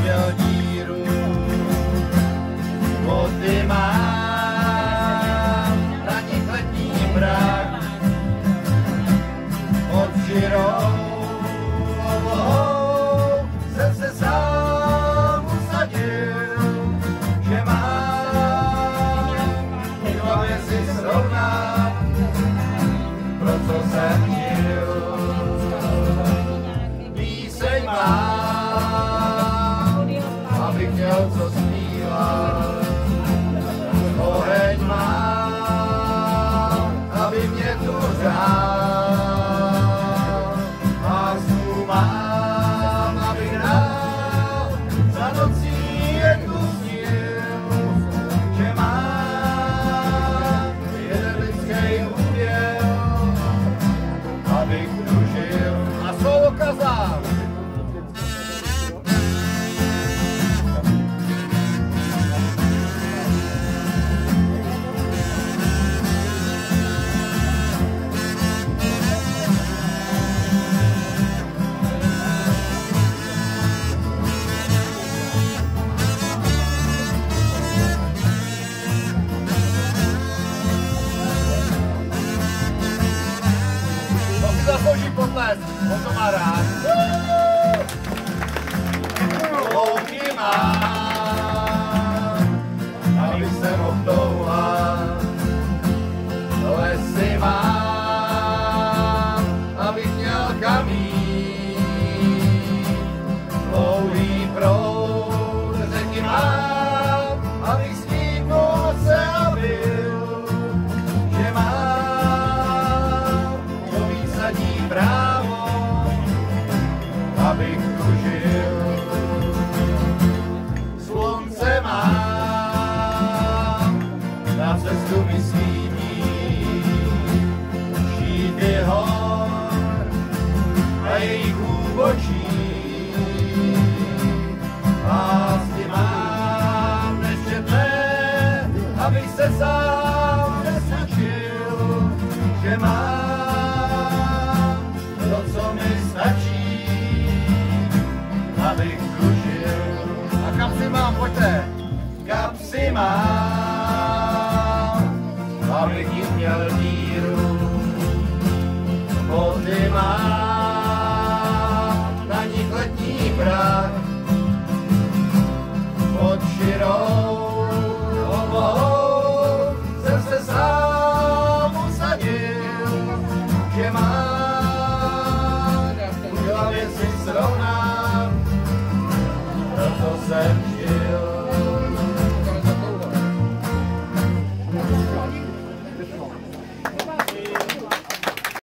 měl díru. Boty mám, na nich letní prach, pod širou oblohou jsem se sám usadil, že mám v hlavě si srovnat, pro co jsem žil. Píseň mám, abych měl co zpívat, oheň mám, aby mě tu řál, lásku mám, abych hrál, za nocí jen tu snil, že mám jeden lidský úděl, abych tu žil. A slovo kazám. Zaslouží potlesk, on to má rád. Louky mám, abych se mohl touhat, lesy mám, abych měl kam jít, dlouhý proud řeky mám, abych s ním se byl, že mám právo, abych tu žil. Slunce mám, na cestu mi svítí, šípy hor a jejich úbočí. Lásky mám neštětné, abych se sám nesnačil, že mám to, co mi stačí, abych tu žil. A kapsy mám, pojďte. Kapsy mám, abych jim měl díru. Boty mám, na nich letní prach. Pod širou oblohou jsem se sám usadil, že mám si srovnám, proto jsem